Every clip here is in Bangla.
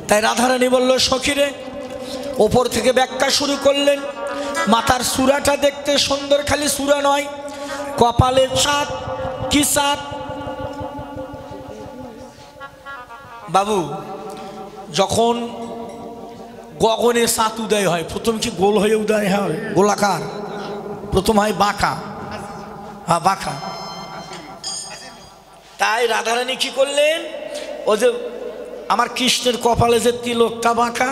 তাই রাধারানী বলল, সখীরে, ওপর থেকে ব্যাখ্যা শুরু করলেন। মাথার চূড়াটা দেখতে সুন্দর, খালি চূড়া নয়, কপালের চাঁদ। কি চাঁদ বাবু? যখন গগনে চাঁদ উদয় হয়, প্রথম কি গোল হয়ে উদয় হয়? গোলাকার। প্রথম হয় বাঁকা। হ্যাঁ, বাঁকা। তাই রাধারানী কি করলেন, ও যে আমার কৃষ্ণের কপালে যে তিলকটা বাঁকা,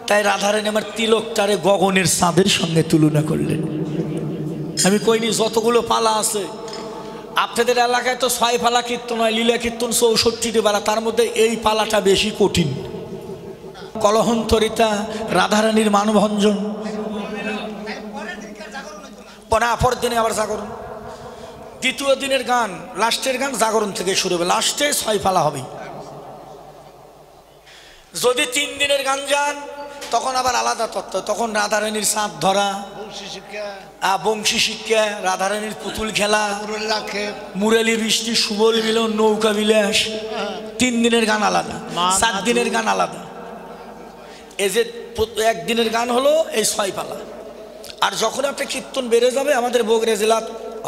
তাই রাধারানী আমার তিলকটারে গগনের চাঁদের সঙ্গে তুলনা করলেন। আমি কইনি যতগুলো পালা আছে আপনাদের এলাকায় তো 6 পালা কীর্তন হয়, লীলা কীর্তন 64টি পালা, তার মধ্যে এই পালাটা বেশি কঠিন। কলহন্তরিতা, রাধারানীর মানভঞ্জন, পরের দিনে আবার জাগরণ, দ্বিতীয় দিনের গান, লাস্টের গান জাগরণ থেকে শুরু হবে, লাস্টে 6 পালা হবে। যদি 3 দিনের গান যান তখন আবার আলাদা তত্ত্ব, তখন রাধারানীর চাঁদ ধরা, বংশী শিক্ষা, রাধারানীর পুতুল খেলা, মুরালি বৃষ্টি, সুবল মিলন, নৌকা বিলাস। 3 দিনের গান আলাদা, 7 দিনের গান আলাদা। এই যে 1 দিনের গান হলো এই 6 পালা। আর যখন আপনি কীর্তন বেড়ে যাবে, আমাদের বগুড়া জেলা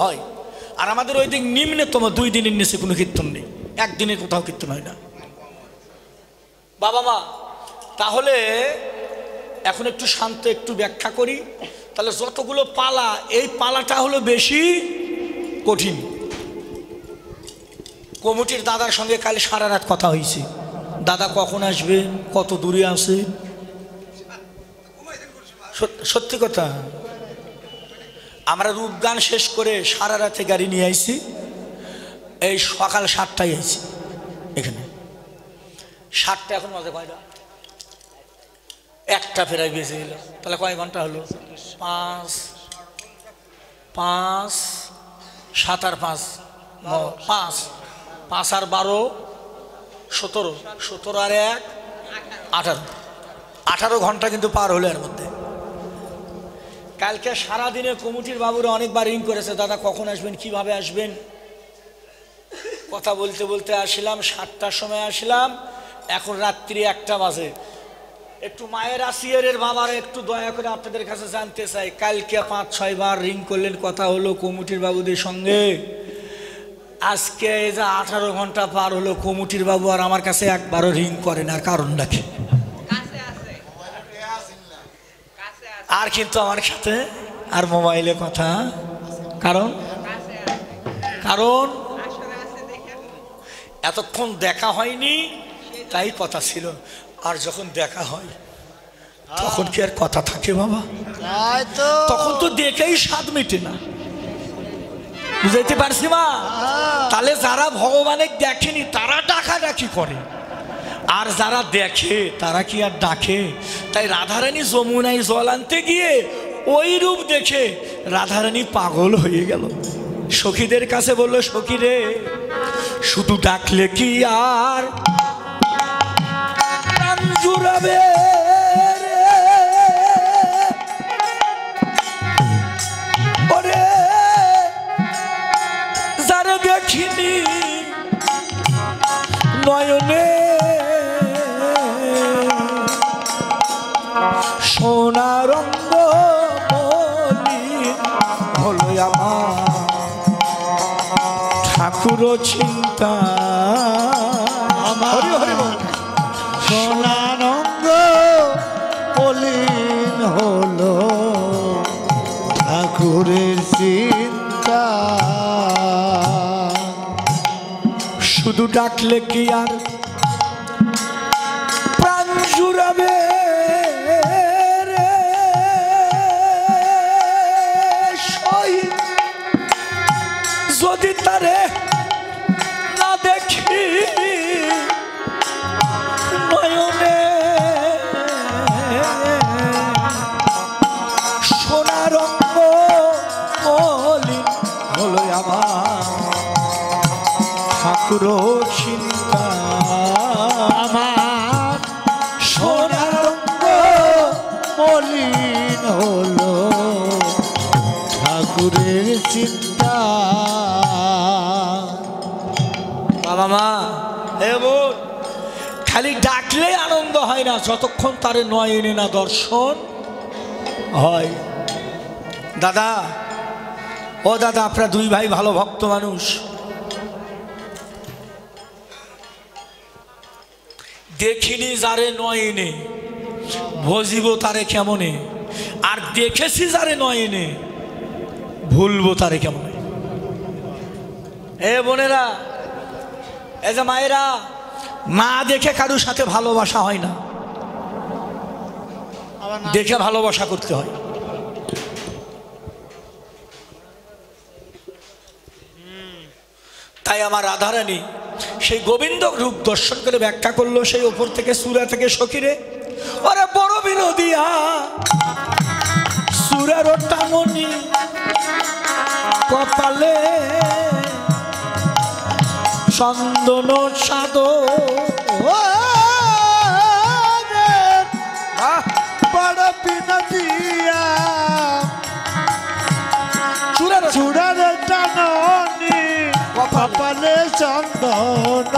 হয়, আর আমাদের ওই দিক নিম্নতম 2 দিনের নিচে কোনো কীর্তন নেই, 1 দিনের কোথাও কীর্তন হয় না। বাবা মা, তাহলে এখন একটু শান্ত, একটু ব্যাখ্যা করি। তাহলে যতগুলো পালা, এই পালাটা হলো বেশি কঠিন। কমিটির দাদার সঙ্গে কাল সারা রাত কথা হয়েছে, দাদা কখন আসবে, কত দূরে আছে। সত্যি কথা, আমরা রূপগান শেষ করে সারা রাতে গাড়ি নিয়ে আইছি, এই সকাল 7টায় আইছি এখানে। 7টা এখন বাজে কয়টা? 1টা ফেরাই বেজে গেল। তাহলে কয় ঘন্টা হলো? 5, 7 আর 5, 5 আর 12, 17, 17 আর 1, 18 ঘন্টা কিন্তু পার হলো এর মধ্যে। কালকে সারাদিনে কমিটির বাবুরা অনেকবার রিং করেছে, দাদা কখন আসবেন, কিভাবে আসবেন। কথা বলতে বলতে আসলাম, 7টার সময় আসলাম, এখন রাত্রি 1টা বাজে। একটু মায়ের আসিয়ারের বাবার একটু দয়া করে আপনাদের কাছে জানতে চাই, কালকে 5-6 বার রিং করলেন, কথা হলো কমিটির বাবুদের সঙ্গে। আজকে এই যে 18 ঘন্টা পার হলো, কমিটির বাবু আর আমার কাছে একবারও রিং করে না, কারণ নাকি? আর কিন্তু আমার সাথে আর মোবাইলে কথা, কারণ এতক্ষণ দেখা হয়নি তাই কথা ছিল। আর যখন দেখা হয় তখন কি আর কথা থাকে বাবা? তখন তো দেখেই স্বাদ মেটে না, বুঝাইতে পারছি মা? তাহলে যারা ভগবানের দেখেনি তারা ডাকাডাকি করে, আর যারা দেখে তারা কি আর ডাকে? তাই রাধারানী যমুনায় জল আনতে গিয়ে ওই রূপ দেখে রাধারানী পাগল হয়ে গেল। সখীদের কাছে বললো, সখী রে, শুধু ডাকলে কি আর প্রাণ জুড়াবে? ওরে যারা দেখিনি নয়নে, সোনা রঙ্গ বলি হলো আমার ঠাকুর চিন্তা। আমার সোনা রঙ্গ বলিন হলো ঠাকুরের চিন্তা। শুধু ডাকলে কি আর প্রাণ জুড়াবে? যদি তারে না দেখি নয়নে, সোনা রঙ্গ বলি হলো আমার ঠাকুর চিন্তা। আমার সোনা রঙ্গ বলিন হলো ঠাকুরের চিন্তা। বাবা মা, হে বোন, খালি ডাকলে আনন্দ হয় না যতক্ষণ তারে নয়নে না দর্শন হয়। দাদা, ও দাদা, আপনারা দুই ভাই ভালো ভক্ত মানুষ, দেখিনি যারে নয়নে ভজিব তারে কেমনে, আর দেখেছি যারে নয়নে ভুলবো তারে কেমনে। এ বোনেরা, এ যে মায়েরা, না দেখে কারোর সাথে ভালোবাসা হয় না, দেখে ভালোবাসা করতে হয়। তাই আমার রাধারানী সেই গোবিন্দ রূপ দর্শন করে ব্যাখ্যা করলো সেই ওপর থেকে সুরা থেকে সখীরে, ওরে বড় বিনোদিয়া সুরের টাঙনি কপালে চন্দন সাদো, বড় বিনোদিয়া চূড়ার টাননি কপালে চন্দন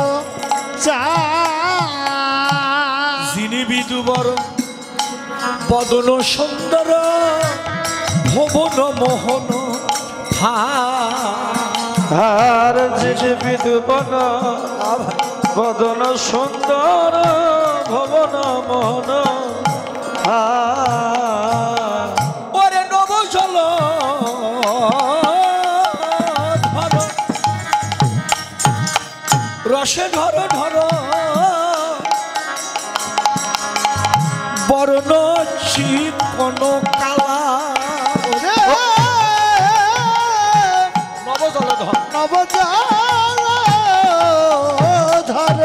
যিনি বিদু বড় বদন সুন্দর ভুবন মোহন আর যিনি বিদুবন বদন সুন্দর ভবন মোহন, ওরে নব জল ধর রসে ধর ধর বর্ণ চিকন কালা, নব জল ধর ধর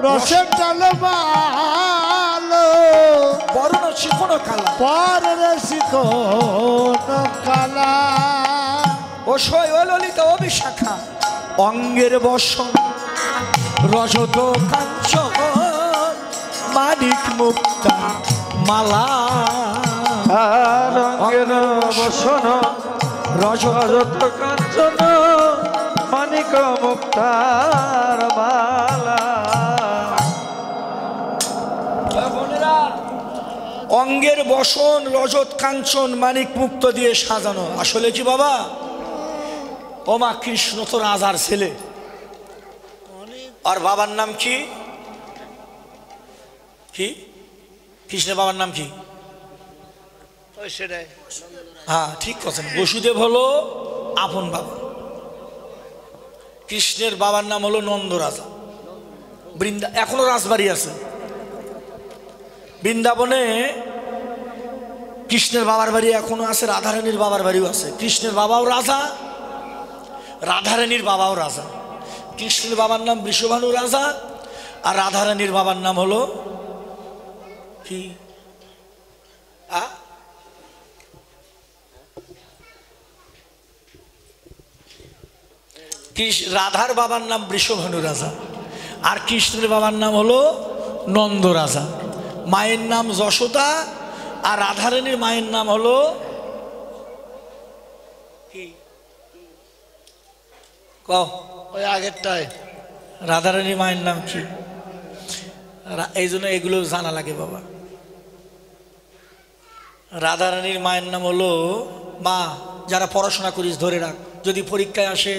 রসের ডাল ভালো বর্ণ চিকন কালা, পরের শিকন কালা, ও সই ও ললিতা ও বিশাখা অঙ্গের বসন রজত কাঞ্চন মানিক মুক্তা মালা, আর অঙ্গের বসন রজত কাঞ্চন মানিক মুক্তার মালা। অঙ্গের বসন রজত কাঞ্চন মানিক মুক্ত দিয়ে সাজানো। আসলে কি বাবা, ও মা কৃষ্ণ তো রাজার ছেলে, আর বাবার নাম কি? কি কৃষ্ণের বাবার নাম কি? হ্যাঁ ঠিক কথা, বসুদেব হলো আপন বাবা, কৃষ্ণের বাবার নাম হলো নন্দ রাজা। এখনো রাজবাড়ি আছে বৃন্দাবনে, কৃষ্ণের বাবার বাড়ি এখনো আছে, রাধারানীর বাবার বাড়িও আছে। কৃষ্ণের বাবাও রাজা, রাধারানীর বাবাও রাজা। কৃষ্ণের বাবার নাম বৃষভানু রাজা, আর রাধারানীর বাবার নাম হলো কি? রাধার বাবার নাম বৃষভানু রাজা, আর কৃষ্ণের বাবার নাম হলো নন্দ রাজা। মায়ের নাম যশোদা, আর রাধারানীর মায়ের নাম হলো কি? ওই আগেরটায় রাধারানীর মায়ের নাম কি? এই জন্য এগুলো জানা লাগে বাবা। রাধারানীর মায়ের নাম হলো, মা যারা পড়াশোনা করিস ধরে রাখ, যদি পরীক্ষায় আসে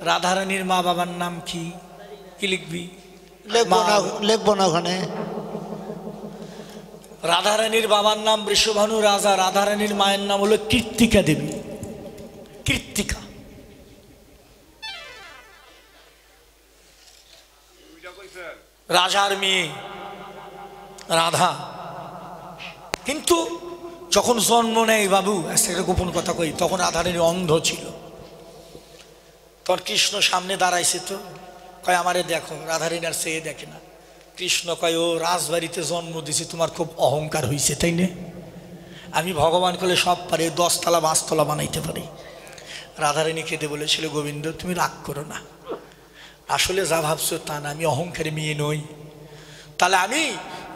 রাধারানীর মা বাবার নাম কি, কি লিখবি? লিখবো না ওখানে। রাধারানীর বাবার নাম বৃষভানু রাজা, রাধারানীর মায়ের নাম হলো কীর্তিকা দেবী। কীর্তিকা রাজার মেয়ে রাধা। কিন্তু যখন জন্ম নেয় বাবু, একটা গোপন কথা কই, তখন রাধারানী অন্ধ ছিল। তখন কৃষ্ণ সামনে দাঁড়াইছে, তো কয় আমারে দেখো। রাধারানী আর চেয়ে দেখে না। কৃষ্ণ কয়, ও রাজবাড়িতে জন্ম দিছি, তোমার খুব অহংকার হয়েছে তাই না? আমি ভগবান করলে সব পারি, 10 তলা 5 তলা বানাইতে পারি। রাধারানী খেতে বলেছিল, গোবিন্দ তুমি রাগ করো না, আসলে যা ভাবছো তা না, আমি অহংকারী মেয়ে নই। তাহলে আমি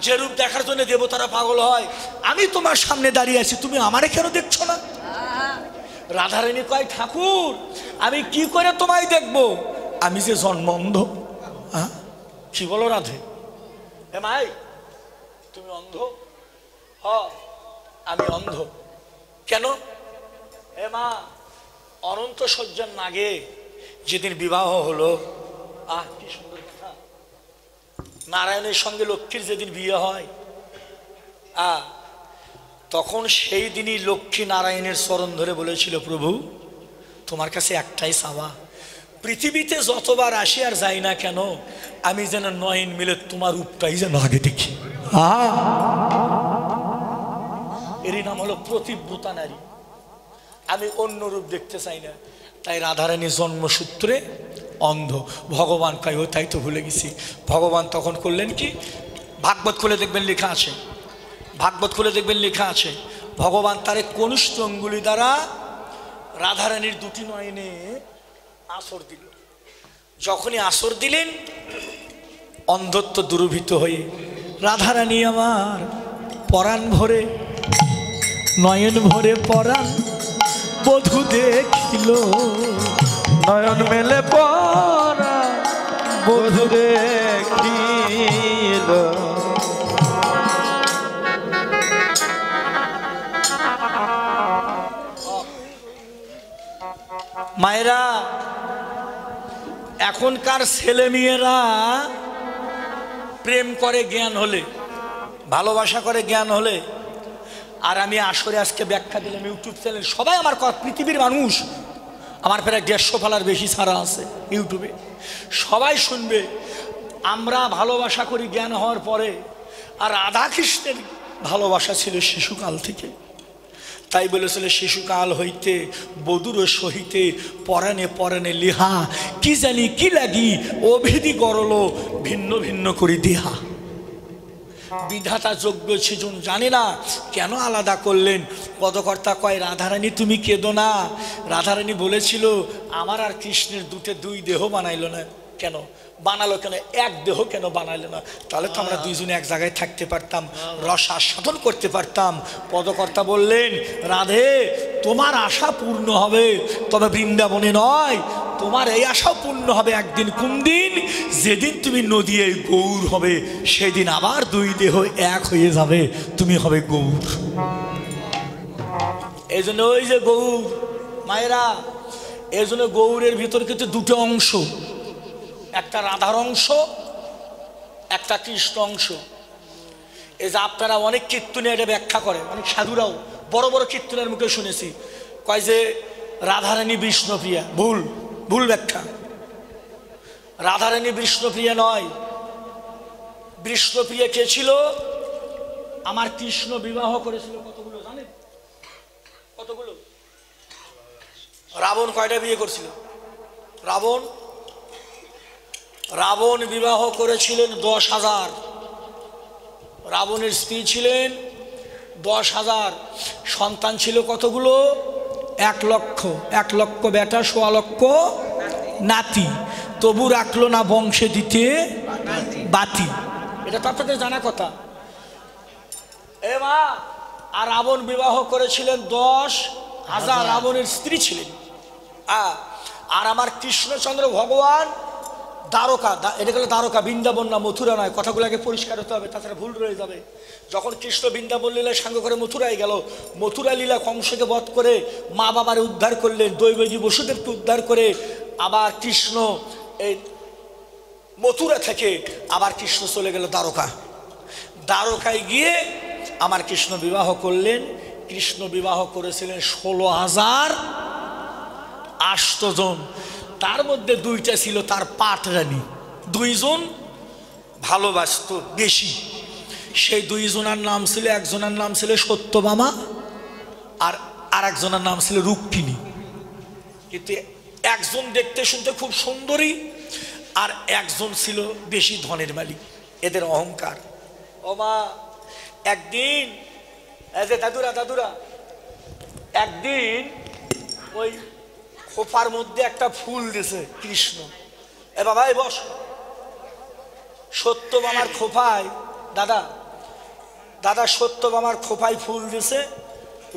যে রূপ দেখার জন্য দেবতারা পাগল হয়, আমি তোমার সামনে দাঁড়িয়ে আছি, তুমি আমারে কেন দেখছো না? রাধারানী কয়, ঠাকুর আমি কি করে তোমায় দেখবো, আমি যে জন্ম অন্ধ। কি বলো রাধে? হে মাই তুমি অন্ধ? হ আমি অন্ধ। কেন? হে মা অনন্ত সজ্জার নাগে যেদিন বিবাহ হলো, কি সুন্দর কথা, নারায়ণের সঙ্গে লক্ষ্মীর যেদিন বিয়ে হয়, তখন সেই দিনই লক্ষ্মী নারায়ণের চরণ ধরে বলেছিল, প্রভু তোমার কাছে একটাই চাওয়া, পৃথিবীতে যতবার আসি আর যাই না কেন, আমি যেন নয়ন মিলে তোমার রূপটাই যেন আগে দেখি। এরই নাম হলো প্রতিব্রতা নারী। আমি অন্য রূপ দেখতে চাই না। তাই রাধারানী জন্মসূত্রে অন্ধ। ভগবান কয়, ও তাই তো ভুলে গেছি। ভগবান তখন করলেন কি, ভাগবত খুলে দেখবেন লেখা আছে, ভাগবত খুলে দেখবেন লেখা আছে, ভগবান তারে কনিষ্ঠ অঙ্গুলি দ্বারা রাধারানীর দুটি নয়নে আসর দিল। যখনই আসর দিলেন, অন্ধত্ব দুর্বৃত হয়ে রাধারানী আমার পরাণ ভরে, নয়ন ভরে পরাণ বধূ দেখিল, নয়ন মেলে পরা বধূ দেখিল। মায়েরা, এখনকার ছেলে মেয়েরা প্রেম করে জ্ঞান হলে, ভালোবাসা করে জ্ঞান হলে। আর আমি আসরে আজকে ব্যাখ্যা দিলাম ইউটিউব চ্যানেল, সবাই আমার পৃথিবীর মানুষ, আমার প্রায় 150 ফলার বেশি ছাড়া আছে ইউটিউবে, সবাই শুনবে। আমরা ভালোবাসা করি জ্ঞান হওয়ার পরে, আর রাধাকৃষ্ণের ভালোবাসা ছিল শিশুকাল থেকে। তাই বলেছিল, শিশুকাল হইতে বধুর সহিতে পরাণে পরাণে লিহা, কি জানি কি লাগি অভিধি গরল ভিন্ন ভিন্ন করি দেহা। বিধাতা যোগ্য সেজন জানে না কেন আলাদা করলেন। পদকর্তা কয়, রাধারানী তুমি কেঁদো না। রাধারানী বলেছিল, আমার আর কৃষ্ণের দুই দেহ বানাইলো না কেন, বানালো কেন, এক দেহ কেন বানাইলো না? তাহলে তো আমরা দুইজনে এক জায়গায় থাকতে পারতাম, রস আস্বাদন করতে পারতাম। পদকর্তা বললেন, রাধে তোমার আশা পূর্ণ হবে, তবে বৃন্দাবনে নয়। তোমার এই আশাও পূর্ণ হবে একদিন। কোন দিন? যেদিন তুমি নদী গৌর হবে, সেদিন আবার দুই দেহ এক হয়ে যাবে, তুমি হবে গৌর। এই জন্য ওই যে গৌর, মায়েরা, এই জন্য গৌরের ভিতর কিন্তু দুটো অংশ, একটা রাধার অংশ, একটা কৃষ্ণ অংশ। এই যে আপনারা অনেক কীর্তনে এটা ব্যাখ্যা করে, অনেক সাধুরাও বড় বড় কীর্তনের মুখে শুনেছি, কয় যে রাধারানী বিষ্ণুপ্রিয়া। ভুল, ভুল ব্যাখ্যা। রাধারানী বিষ্ণুপ্রিয়া নয়। বিষ্ণুপ্রিয়া কে ছিল? আমার কৃষ্ণ বিবাহ করেছিল কতগুলো জানেন? কতগুলো? রাবণ কয়টা বিয়ে করছিল? রাবণ বিবাহ করেছিলেন 10,000। রাবণের স্ত্রী ছিলেন 10,000। সন্তান ছিল কতগুলো? 1 লক্ষ। 1 লক্ষ বেটা, 1.25 লক্ষ নাতি। তবু রাখলো না বংশে দিতে বাতি। এটা তো আপনাদের জানা কথা। এ মা, আর রাবণ বিবাহ করেছিলেন 10,000। রাবণের স্ত্রী ছিলেন। আর আমার কৃষ্ণচন্দ্র ভগবান দ্বারকা, এটা গেলে দ্বারকা, বৃন্দাবন না, মথুরা নয়। কথাগুলোকে পরিষ্কার হতে হবে, তাছাড়া ভুল রয়ে যাবে। যখন কৃষ্ণ বৃন্দাবন লীলায় সাঙ্গ করে মথুরায় গেল, মথুরা লীলা কংসকে বধ করে মা বাবারে উদ্ধার করলেন, দৈবকী বসুদেবকে উদ্ধার করে আবার কৃষ্ণ এই মথুরা থেকে আবার কৃষ্ণ চলে গেল দ্বারকা। দ্বারকায় গিয়ে আমার কৃষ্ণ বিবাহ করলেন। কৃষ্ণ বিবাহ করেছিলেন 16,800 জন। তার মধ্যে 2টা ছিল তার পাট রানী। 2 জন ভালোবাসত বেশি। সেই 2 জনের নাম ছিল, একজনের নাম ছিল সত্যভামা, আর আরেকজনের নাম ছিল রুক্মিণী। কিন্তু একজন দেখতে শুনতে খুব সুন্দরী, আর একজন ছিল বেশি ধনের মালিক। এদের অহংকার। ও মা, একদিন দাদুরা একদিন ওই খোপার মধ্যে একটা ফুল দিয়েছে কৃষ্ণ। এ বাবা, এই বস। সত্যভামার খোপায়, দাদা সত্যভামার খোপায় ফুল দিয়েছে।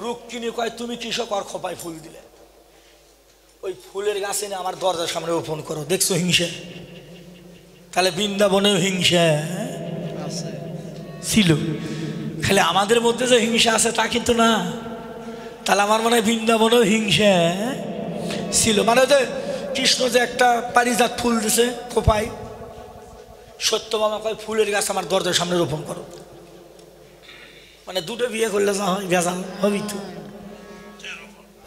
রুক্মিণী কয়, তুমি কৃষকর খোপায় ফুল দিলে? ওই ফুলের গাছে নিয়ে আমার দরজার সামনে রোপণ করো। দেখছো হিংসা? তাহলে বৃন্দাবনেও হিংসা ছিল। খালি আমাদের মধ্যে যে হিংসা আছে তা কিন্তু না। তাহলে আমার মনে হয় বৃন্দাবনেও হিংসা ছিল। মানে যে কৃষ্ণ যে একটা পারিজাত ফুল দিছে খোপায়, সত্যভামা কয় ফুলের গাছ আমার দরজার সামনে রোপণ করো। মানে দুটো বিয়ে করলে যা হয় ভেজাল হবি তো।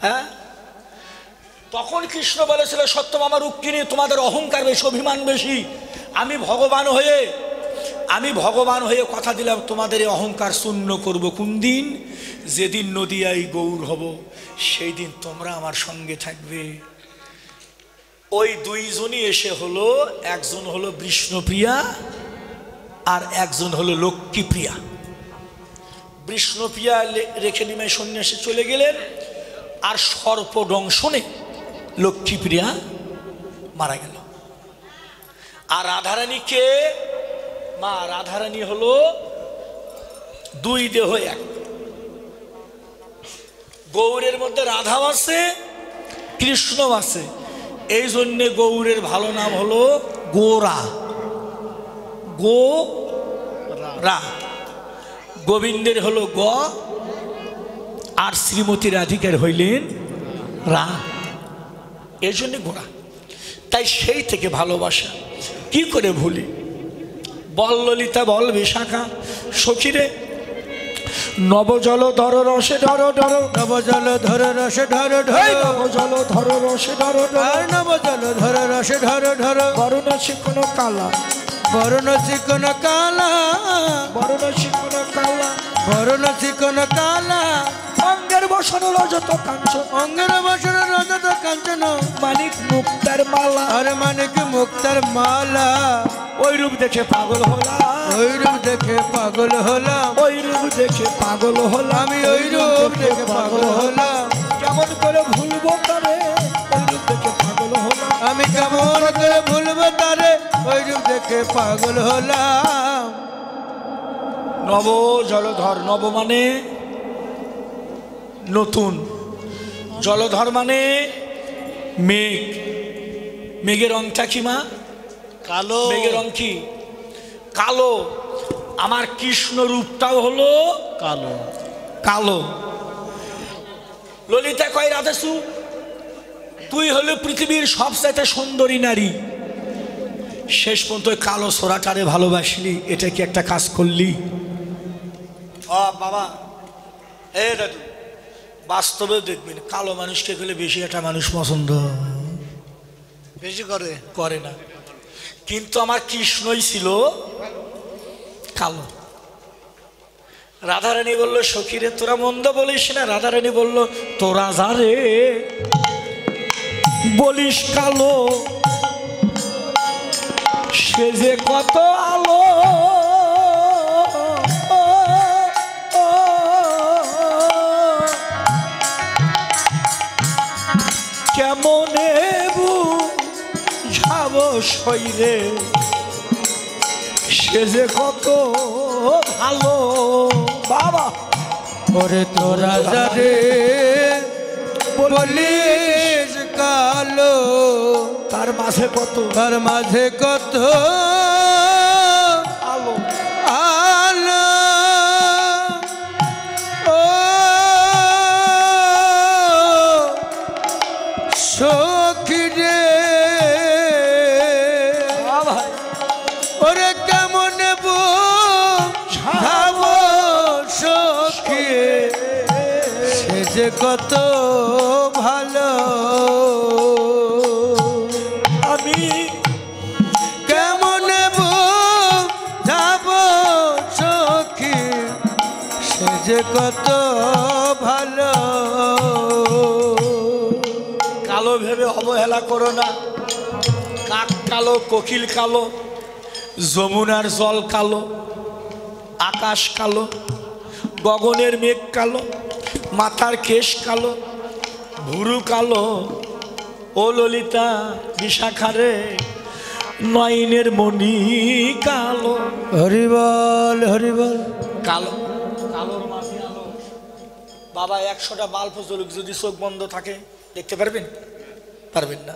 হ্যাঁ, তখন কৃষ্ণ বলেছিল সত্যভামা রুক্মিণী তোমাদের অহংকার বেশি, অভিমান বেশি। আমি ভগবান হয়ে কথা দিলাম তোমাদের এই অহংকার শূন্য করব। কোন দিন? যেদিন নদিয়ায় গৌর হব, সেই দিন তোমরা আমার সঙ্গে থাকবে। ওই দুইজনই এসে হলো, একজন হলো বিষ্ণুপ্রিয়া আর একজন হলো লক্ষ্মীপ্রিয়া। বিষ্ণুপ্রিয়া রেখে নিমে সন্ন্যাসে চলে গেলেন, আর সর্পদংশনে লক্ষ্মীপ্রিয়া মারা গেল। আর রাধারানীকে, মা রাধারানী হলো দুই দেহ এক। গৌরের মধ্যে রাধাও আছে, কৃষ্ণও আছে। এই জন্যে গৌরের ভালো নাম হলো গোরা, গোরা। গোবিন্দের হলো গ, আর শ্রীমতী রাধিকার হইলেন রা, এই জন্যে গোরা। তাই সেই থেকে ভালোবাসা কি করে ভুলি? বল ললিতা, বল বিশাখা, সখীরে নবজল ধর রসে ধর ধর, নবজল ধর রসে ধর ধর, নবজল ধর রসে ধর ধর, নবজল ধর রসে ধর ধর, বরণ চিকন কালা, বরণ চিকন কালা, বরণ চিকন কালা, বরণ চিকন কালা, অঙ্গের বসন রজত কাঞ্চন, অঙ্গের বসন রজত কাঞ্চন, মানিক মুক্তার মালা, আর মানিক মুক্তার মালা। ওই রূপ দেখে পাগল হলাম, ওই রূপ দেখে পাগল হলাম, ওই রূপ দেখে পাগল হলাম, আমি ওই রূপ দেখে পাগল হলাম। কেমন করে ভুলবো তারে, ওই রূপ দেখে পাগল হলাম, আমি কেমন করে ভুলবো তারে, ওই রূপ দেখে পাগল হলাম। নব জলধর, নব মানে নতুন, জলধর মানে মেঘ। মেঘের রংটা কি মা? কালো। মেঘের রং কি? কালো। আমার কৃষ্ণ রূপটাও হলো কালো, কালো। ললিতা কয় রাধেশু, তুই হলো পৃথিবীর সবচাইতে সুন্দরী নারী, শেষ পর্যন্ত কালো সোরাটারে ভালোবাসলি, এটা কি একটা কাজ করলি? বাবা এ দাদু, বাস্তবে দেখবেন কালো মানুষকে গেলে বেশি একটা মানুষ পছন্দ বেশি করে করে না। কিন্তু আমার কৃষ্ণই ছিল কালো। রাধারানী বলল সখীরে তোরা মন্দ বলিস না। রাধারানী বলল তোরা যারে বলিস কালো, সে যে কত আলো, কেমনে বুঝাবো শরীরে, সে যে কত ভালো। বাবা ওরে তোরা যারে বলিস কালো, তার মাঝে কত, তার মাঝে কত আলো, আলো। ও সখী রে, ওরে কেমন বুঝাবো সখী, সে যে কত ভালো। আমি কেমন বুঝাবো সখী, সে যে কত ভালো। কালো ভেবে অবহেলা করো না। কাক কালো, কোকিল কালো, যমুনার জল কালো, আকাশ কালো, গগনের মেঘ কালো, মাথার কেশ কালো, ভুরু কালো। ও ললিতা বিশাখারে নয়নের মণি কালো। হরিবল হরিবল। কালো, কালোর মাঝে আলো। বাবা 100টা বাল্ব জ্বলুক, যদি চোখ বন্ধ থাকে দেখতে পারবেন? পারবেন না।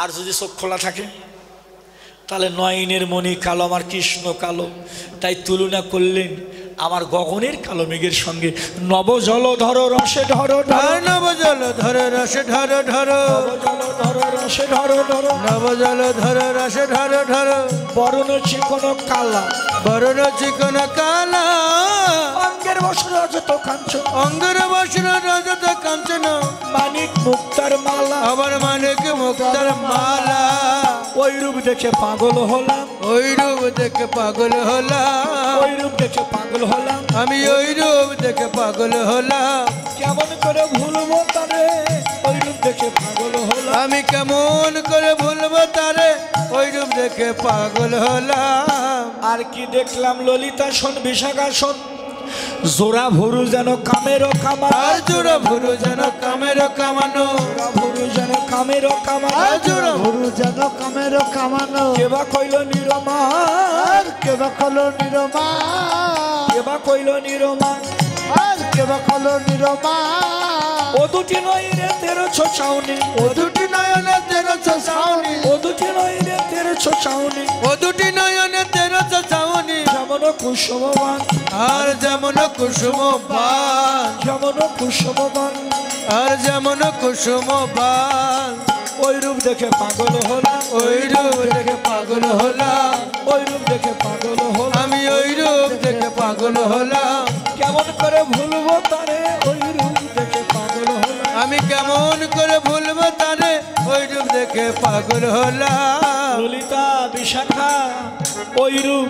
আর যদি চোখ খোলা থাকে তাহলে নয়নের মণি কালো, আমার কৃষ্ণ কালো, তাই তুলনা করলেন আমার গগনের কালো মেঘের সঙ্গে। নবজল ধরো রসে ধরো ধরো, নবজল ধরো রসে ধরো ধরো, ধরো রসে ধরো ধরো, নবজল ধরো রসে ধরো ধরো, বরণ চিকন কালা, বরণ চিকন কালা, অঙ্গের বসর রজত কাঞ্চন, অঙ্গের বসর রজত কাঞ্চন, মানিক মুক্তার মালা, আবার মানিক মুক্তার মালা। ওই রূপ দেখে পাগল হলাম, ওই রূপ দেখে পাগল হলাম, ওই রূপ দেখে পাগল হলাম, আমি ওই রূপ দেখে পাগল হলাম। কেমন করে ভুলবো তারে, ওই রূপ দেখে পাগল হলাম, আমি কেমন করে ভুলবো তারে, ওই রূপ দেখে পাগল হলাম। আর কি দেখলাম ললিতাসন বিশাখাসন, জোড়া ভরু যেন কামেরও কামান, আর জোড়া ভুরু যেন কামেরও কামানো, জোড়া ভরু যেন কামেরও কামান, আর জোড়া গুরু যেন কামেরও কামানো, কেবা কইল নিরমা, আর কেবা কলো নিরমা, কেবা কইল নিরমা, আর কেবা কলো নিরমা। ও দুটি নয় রে তেরো ছোছাউনি, ও দুটি নয়নে তেরো ছাউনি, ও দুটি নয় রে তেরো ছোছাউনি, ও দুটি নয়নে তেরো ছাউনি, যেমন কুসুমবান, আর যেমন কুসুম বান, যেমন কুসুমবান, আর যেমন কুসুম বান। ওই রূপ দেখে পাগল হলাম, ওই রূপ দেখে পাগল হলাম, ওই রূপ দেখে পাগল হলাম, আমি ওই রূপ দেখে পাগল হলাম। কেমন করে ভুলবো তারে, ওই রূপ দেখে পাগল হলাম, আমি কেমন করে ভুলবো তারে, ওই রূপ দেখে পাগল হলাম। ললিতা বিশাখা ওই রূপ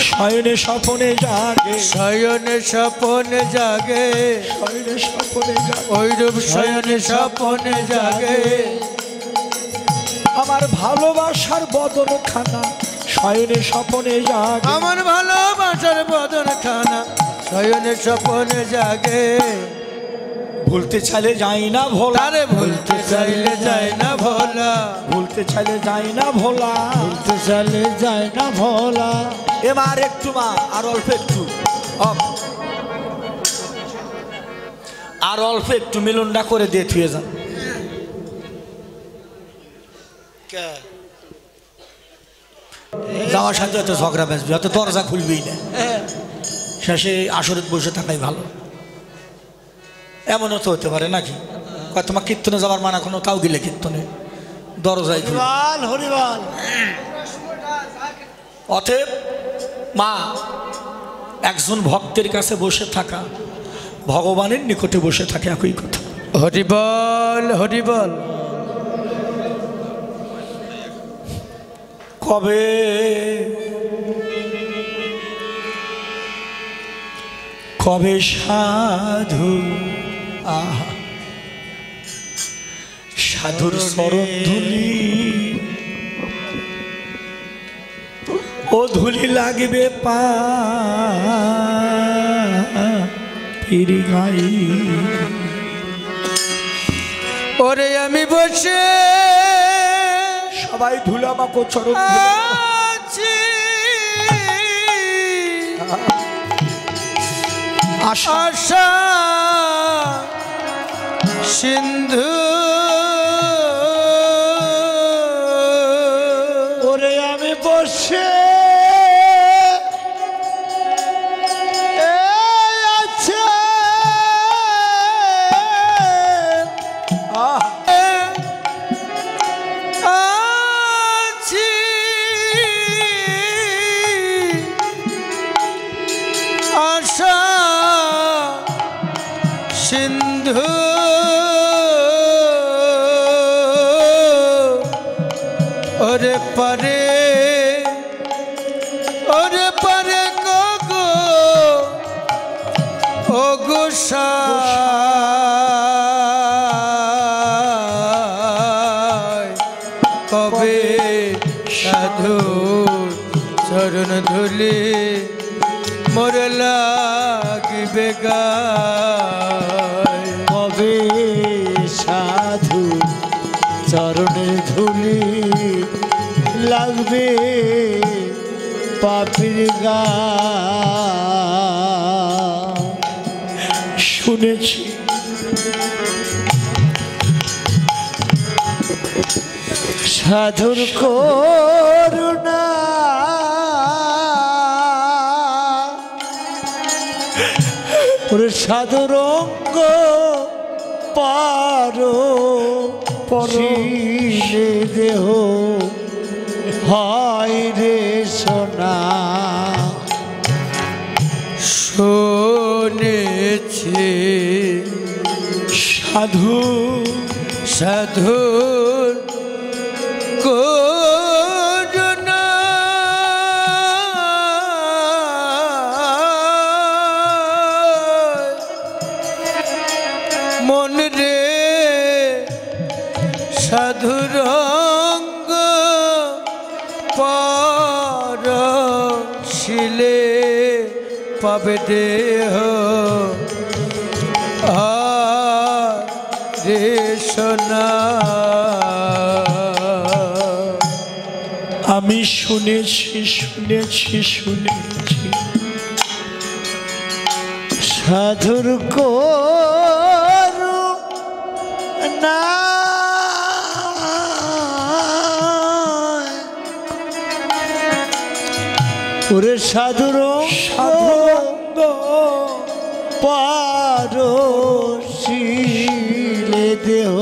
শয়নে স্বপনে জাগে, শয়নে স্বপনে জাগে, শয়নে স্বপনে জাগে, ওই রূপ শয়নে স্বপনে জাগে। আমার ভালোবাসার বদন খানা শয়নে স্বপনে জাগে, আমার ভালোবাসার বদন খানা শয়নে স্বপনে জাগে। ভুলতে চাইলে যাই না ভোলা, তারে ভুলতে চাইলে যায় না ভোলা, ভুলতে চাইলে যাই না ভোলা, ভুলতে চাইলে যায় না ভোলা। এবার একটু মা, আর অল্প একটু, আর অল্প একটু মিলনটা করে দিয়ে থুয়ে যান। যাওয়ার সাথে হয়তো ঝগড়া বেসবি, হয়তো দরজা খুলবেই না, শেষে আসরে বসে থাকাই ভালো। এমনও তো হতে পারে নাকি, কয় তোমার কীর্তনে যাবার মানা কোনো, তাও গেলে কীর্তনে দরজাই খুলবে। হরিবল হরিবল। অতএব মা, একজন ভক্তের কাছে বসে থাকা ভগবানের নিকটে বসে থাকে একই কথা। হরিবল হরিবল। কবে কবে সাধু, আহা সাধুর চরণ ধুলি, ও ধুলি লাগবে পা পিরি গাই। ওরে আমি বসে সবাই ধুলা মাকো চরণ আছি, আশা আশা সিন্ধু, ওরে আমি বসে আছে, আছি আশা সিন্ধু, ওরে পারে, ওরে পারে গো ও গোসা, কবে সাধু চরণ ধুলি মোর লাগিবে গায়। কবে সাধু চরণে ধুলি লাগবে পাপির গা। শুনেছি সাধুর করুণা ওরে সাধুর অঙ্গ পারো পরে দেহ হয় রে সোনা শুনেছি সাধু সাধুর করুণা মন রে সাধুর অঙ্গ পরশিলে পাবে দেহ রে সোনা আমি শুনেছি শুনেছি শুনেছি সাধুর করুণা ওরে সাধুর সাধু পারশিলে দেহ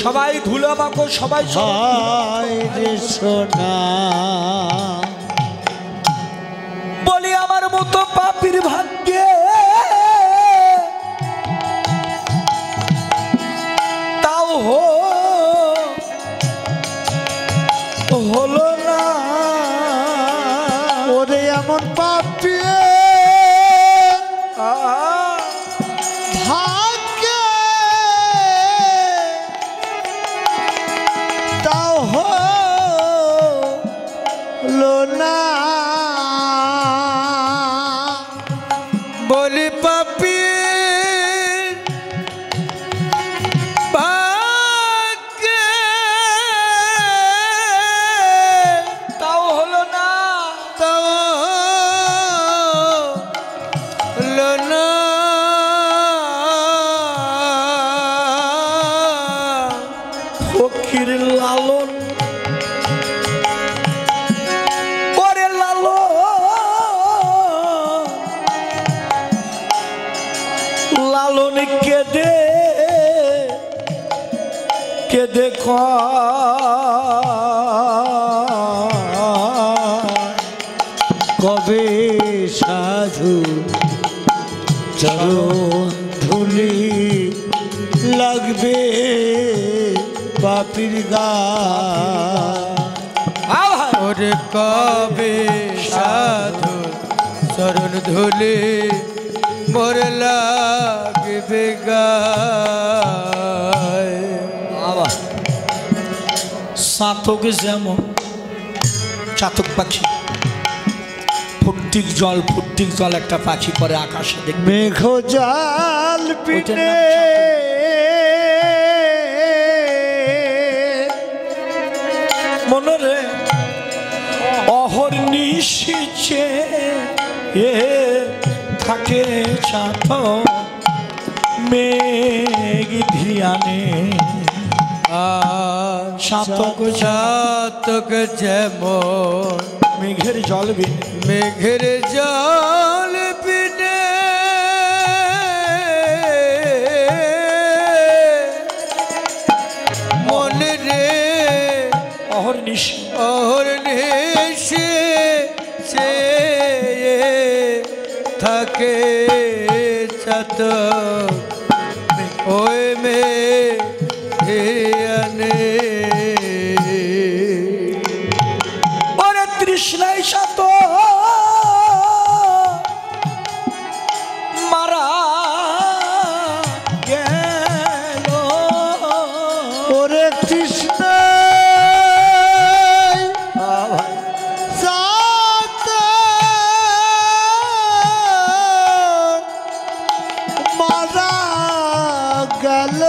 সবাই ধুলো মাখো সবাই হয় রে সোনা বলি আমার মতো পাপীর ভাগ্যে তাও হলো না ওরে এমন পাপি ভাগ্যে তাও হলো না বলি পাপি ভাগ্যে তাও হলো না তাও হলো না ফকির লালন ওরে লালন লালন কেঁদে কেঁদে কবে সাধু চরণ ধুলি লাগবে পাপির গা ওরে কবে সাধু চরণ ধুলে মোর লাগবে গায় চাতক যেমন চাতক পাখি ফুট্টিক জল একটা পাখি পরে আকাশে দেখবে মেঘ জাল পিনে মনরে অহর্নিশিচে এ থাকে চাতক মেঘ ধিয়ানে চাতক চাতক যেমন মেঘের জল বিনে মেঘের জল বিনে মনে রে অহর্নিশি অহর্নিশি সে থাকে চাতক ওই মেঘিয়ানে ওরে তৃষ্ণায় সাত মারা গেল ওরে কৃষ্ণ মারা গেল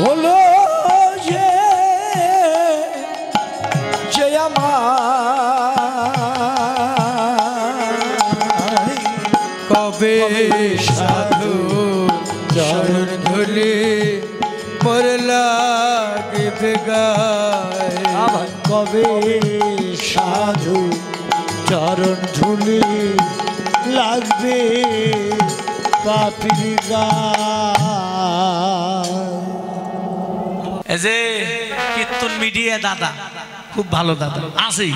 হলো যে যে আমার কবে সাধু চরণ ধুলি মোর লাগিবে গায় আমার কবে সাধু চরণ ধুলি লাগবে পাপির গায়। এই যে কীর্তন মিডিয়া দাদা খুব ভালো দাদা আছে,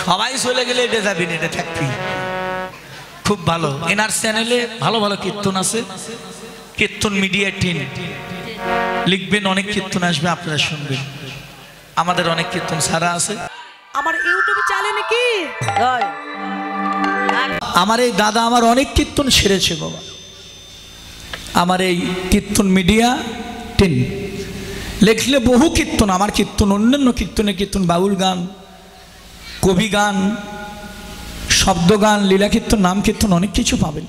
সবাই চলে গেলে এটা যাবি না, এটা থাকবি। খুব ভালো, এনার চ্যানেলে ভালো ভালো কীর্তন আছে। কীর্তন মিডিয়া টিম লিখবেন, অনেক কীর্তন আসবে, আপনারা শুনবেন। আমাদের অনেক কীর্তন ছাড়া আছে। আমার ইউটিউবে চ্যানেলে কি আমার এই দাদা আমার অনেক কীর্তন সেরেছে বাবা। আমার এই কীর্তন মিডিয়া টিম লিখলে বহু কীর্তন, আমার কীর্তন, অন্যান্য কীর্তন, বাউল গান, কবি গান, শব্দ গান, লীলা কীর্তন, নাম কীর্তন, অনেক কিছু পাবেন।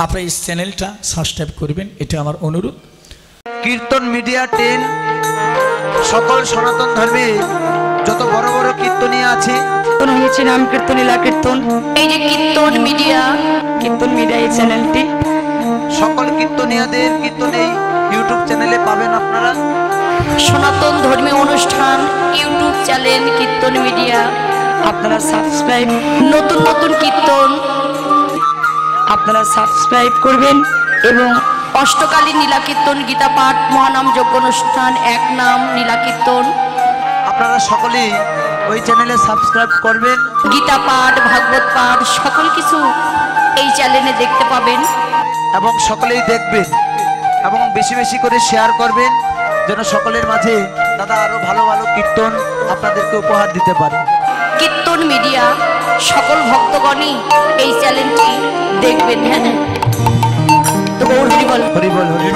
আপনারা এই চ্যানেলটা সাবস্ক্রাইব করবেন, এটা আমার অনুরোধ। কীর্তন মিডিয়া টিম সকল সনাতন ধর্মে যত বড় বড় কীর্তনীয় আছে, কীর্তন হয়েছে নাম কীর্তন, লীলা কীর্তন, এই যে কীর্তন মিডিয়া এই চ্যানেলটি সকল কীর্তনীয়দের কীর্তন এই ইউটিউব চ্যানেলে পাবেন আপনারা। সনাতন ধর্মীয় অনুষ্ঠান ইউটিউব চ্যানেল কীর্তন মিডিয়া, আপনারা সাবস্ক্রাইব, নতুন নতুন কীর্তন আপনারা সাবস্ক্রাইব করবেন। এবং অষ্টকালীন নীলা কীর্তন, গীতা পাঠ, মহানাম যজ্ঞ অনুষ্ঠান, এক নাম নীলা কীর্তন, আপনারা সকলেই ওই চ্যানেলে সাবস্ক্রাইব করবেন। গীতা পাঠ, ভাগবত পাঠ, সকল কিছু এই চ্যানেলে দেখতে পাবেন। এবং সকলেই দেখবেন এবং বেশি বেশি করে শেয়ার করবেন, যেন সকলের মাঝে দাদা আরো ভালো ভালো কীর্তন আপনাদেরকে উপহার দিতে পারে। কীর্তন মিডিয়া সকল ভক্তগণই এই চ্যানেলটি দেখবেন। হ্যাঁ, তো গৌর হরি বল। হরি বল, হরি বল।